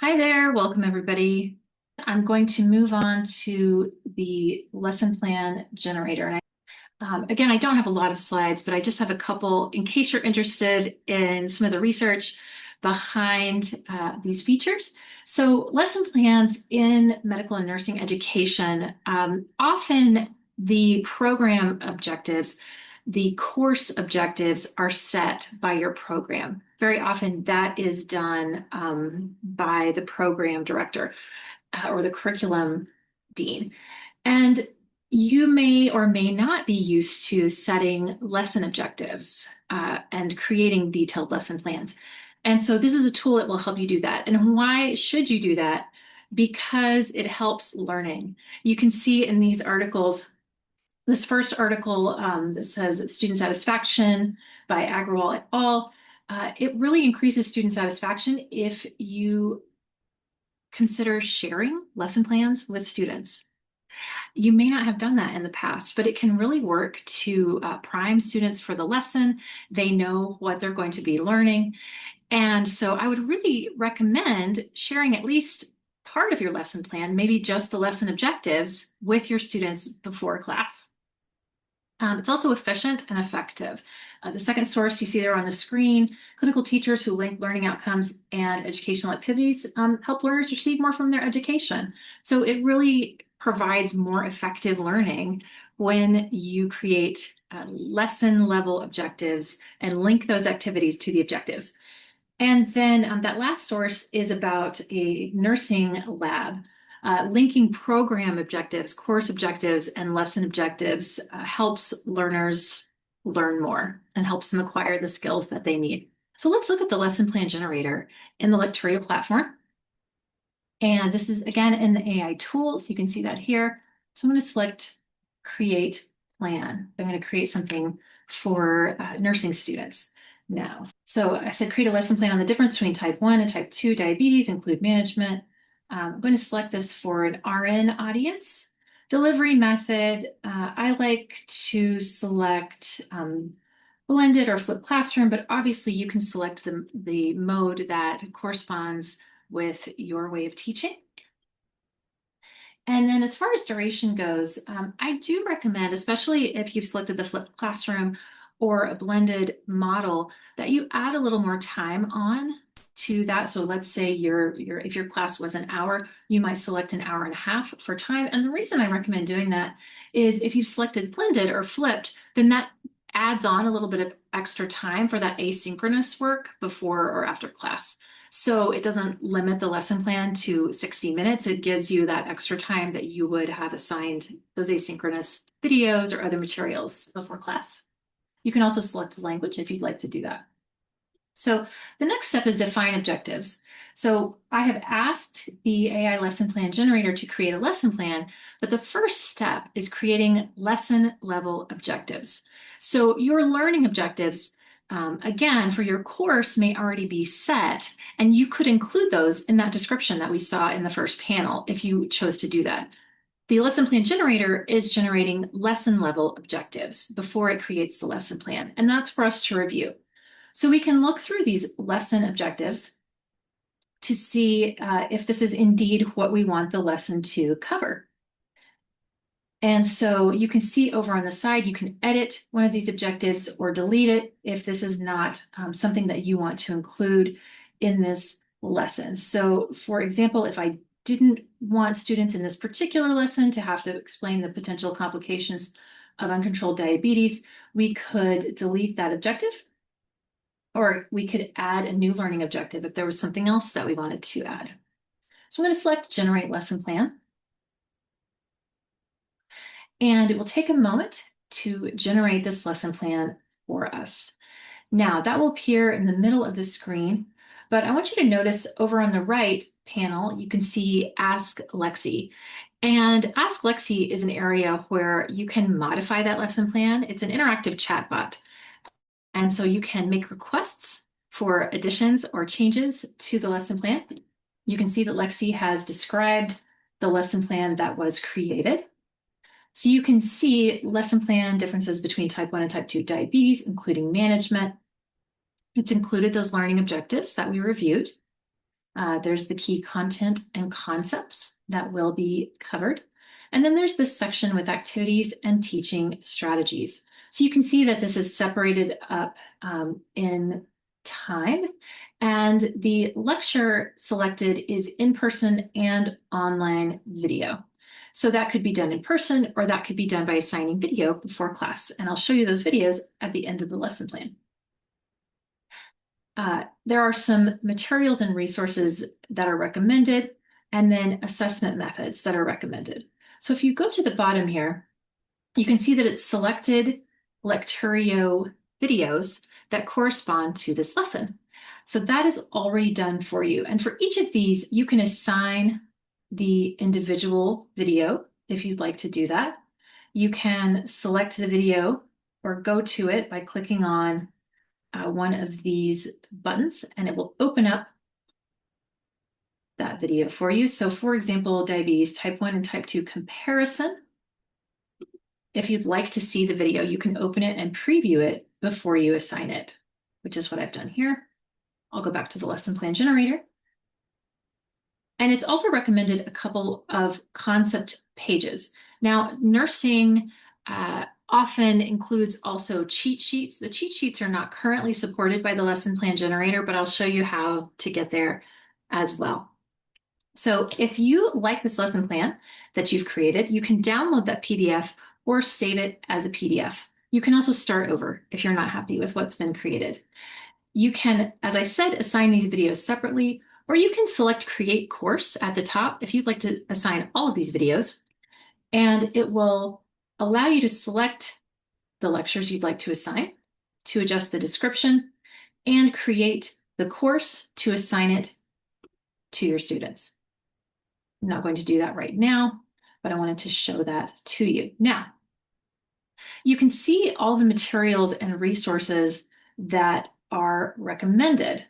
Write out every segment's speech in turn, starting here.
Hi there, welcome everybody. I'm going to move on to the lesson plan generator. Again, I don't have a lot of slides, but I just have a couple in case you're interested in some of the research behind these features. So lesson plans in medical and nursing education, often the program objectives, the course objectives are set by your program. Very often that is done by the program director or the curriculum dean. And you may or may not be used to setting lesson objectives and creating detailed lesson plans. And so this is a tool that will help you do that. And why should you do that? Because it helps learning. You can see in these articles, this first article that says student satisfaction by Agrawal et al. It really increases student satisfaction if you consider sharing lesson plans with students. You may not have done that in the past, but it can really work to prime students for the lesson. They know what they're going to be learning. And so I would really recommend sharing at least part of your lesson plan, maybe just the lesson objectives, with your students before class. It's also efficient and effective. The second source you see there on the screen, clinical teachers who link learning outcomes and educational activities help learners receive more from their education. So it really provides more effective learning when you create lesson level objectives and link those activities to the objectives. And then that last source is about a nursing lab. Linking program objectives, course objectives, and lesson objectives helps learners learn more and helps them acquire the skills that they need. So let's look at the lesson plan generator in the Lecturio platform. And this is again in the AI tools. You can see that here. So I'm going to select create plan. I'm going to create something for nursing students now. So I said create a lesson plan on the difference between type 1 and type 2 diabetes, include management. I'm going to select this for an RN audience. Delivery method, I like to select blended or flipped classroom, but obviously you can select the mode that corresponds with your way of teaching. And then as far as duration goes, I do recommend, especially if you've selected the flipped classroom or a blended model, that you add a little more time on to that. So let's say if your class was an hour, you might select an hour and a half for time. And the reason I recommend doing that is if you've selected blended or flipped, then that adds on a little bit of extra time for that asynchronous work before or after class. So it doesn't limit the lesson plan to 60 minutes. It gives you that extra time that you would have assigned those asynchronous videos or other materials before class. You can also select language if you'd like to do that. So the next step is define objectives. So I have asked the AI lesson plan generator to create a lesson plan, but the first step is creating lesson level objectives. So your learning objectives, again, for your course may already be set, and you could include those in that description that we saw in the first panel if you chose to do that. The lesson plan generator is generating lesson level objectives before it creates the lesson plan, and that's for us to review. So we can look through these lesson objectives to see if this is indeed what we want the lesson to cover. And so you can see over on the side, you can edit one of these objectives or delete it if this is not something that you want to include in this lesson. So for example, if I didn't want students in this particular lesson to have to explain the potential complications of uncontrolled diabetes, we could delete that objective, or we could add a new learning objective if there was something else that we wanted to add. So I'm going to select Generate Lesson Plan. And it will take a moment to generate this lesson plan for us. Now, that will appear in the middle of the screen, but I want you to notice over on the right panel, you can see Ask Lexi. And Ask Lexi is an area where you can modify that lesson plan. It's an interactive chatbot. And so you can make requests for additions or changes to the lesson plan. You can see that Lexi has described the lesson plan that was created. So you can see lesson plan differences between type 1 and type 2 diabetes, including management. It's included those learning objectives that we reviewed. There's the key content and concepts that will be covered. And then there's this section with activities and teaching strategies. So you can see that this is separated up in time. And the lecture selected is in-person and online video. So that could be done in person, or that could be done by assigning video before class. And I'll show you those videos at the end of the lesson plan. There are some materials and resources that are recommended, and then assessment methods that are recommended. So if you go to the bottom here, you can see that it's selected Lecturio videos that correspond to this lesson. So that is already done for you. And for each of these, you can assign the individual video if you'd like to do that. You can select the video or go to it by clicking on one of these buttons, and it will open up that video for you. So for example, diabetes type 1 and type 2 comparison. If you'd like to see the video, you can open it and preview it before you assign it, which is what I've done here. I'll go back to the lesson plan generator. And it's also recommended a couple of concept pages. Now, nursing often includes also cheat sheets. The cheat sheets are not currently supported by the lesson plan generator, but I'll show you how to get there as well. So if you like this lesson plan that you've created, you can download that PDF or save it as a PDF. You can also start over if you're not happy with what's been created. You can, as I said, assign these videos separately, or you can select Create Course at the top if you'd like to assign all of these videos, and it will allow you to select the lectures you'd like to assign, to adjust the description, and create the course to assign it to your students. I'm not going to do that right now, but I wanted to show that to you. Now, you can see all the materials and resources that are recommended.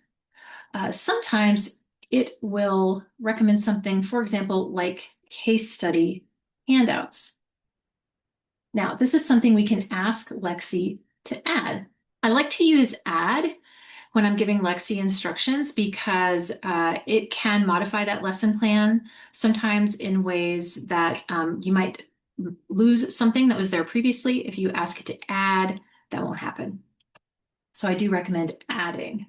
Sometimes it will recommend something, for example, like case study handouts. Now, this is something we can ask Lexi to add. I like to use add when I'm giving Lexi instructions because it can modify that lesson plan sometimes in ways that you might lose something that was there previously. If you ask it to add, that won't happen. So I do recommend adding.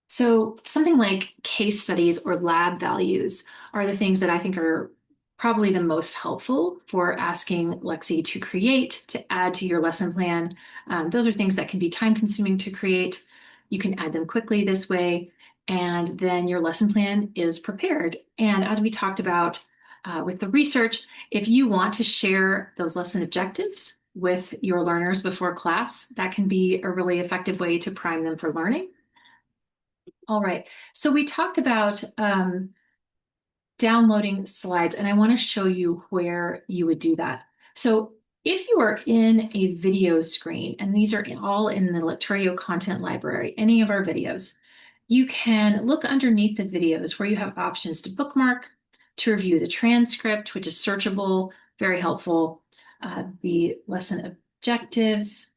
So something like case studies or lab values are the things that I think are probably the most helpful for asking Lexi to create, to add to your lesson plan. Those are things that can be time consuming to create. You can add them quickly this way, and then your lesson plan is prepared. And as we talked about with the research, if you want to share those lesson objectives with your learners before class, that can be a really effective way to prime them for learning. All right, so we talked about downloading slides, and I want to show you where you would do that. So if you are in a video screen, and these are all in the Lecturio content library, any of our videos, you can look underneath the videos where you have options to bookmark, to review the transcript, which is searchable, very helpful, the lesson objectives,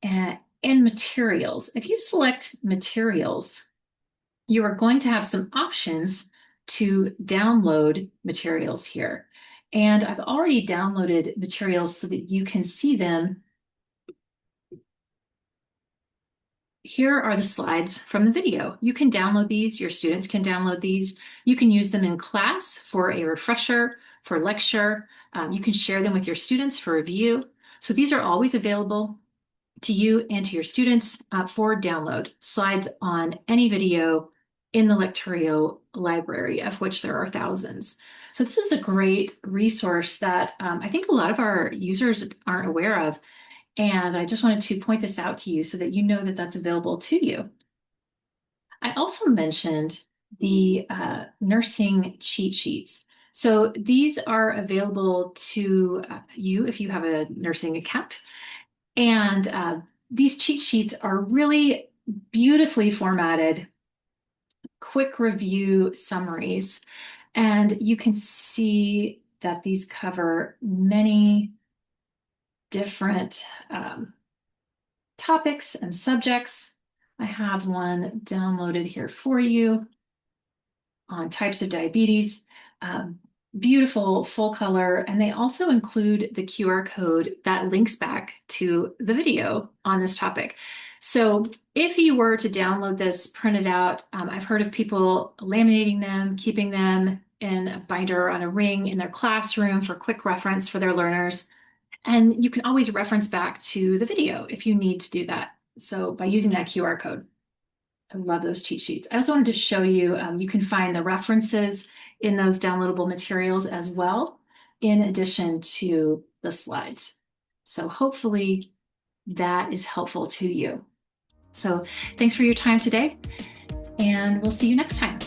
and materials. If you select materials, you are going to have some options to download materials here. And I've already downloaded materials so that you can see them. Here are the slides from the video. You can download these, your students can download these. You can use them in class for a refresher, for lecture. You can share them with your students for review. So these are always available to you and to your students for download. Slides on any video in the Lecturio library, of which there are thousands. So this is a great resource that I think a lot of our users aren't aware of. And I just wanted to point this out to you so that you know that that's available to you. I also mentioned the nursing cheat sheets. So these are available to you if you have a nursing account. And these cheat sheets are really beautifully formatted, quick review summaries. And you can see that these cover many different topics and subjects. I have one downloaded here for you. on types of diabetes. Um, Beautiful full color, and they also include the QR code that links back to the video on this topic. So if you were to download this, print it out, I've heard of people laminating them, keeping them in a binder or on a ring in their classroom for quick reference for their learners. And you can always reference back to the video if you need to do that. So by using that QR code. I love those cheat sheets. I also wanted to show you, you can find the references in those downloadable materials as well, in addition to the slides. So hopefully that is helpful to you. So thanks for your time today, and we'll see you next time.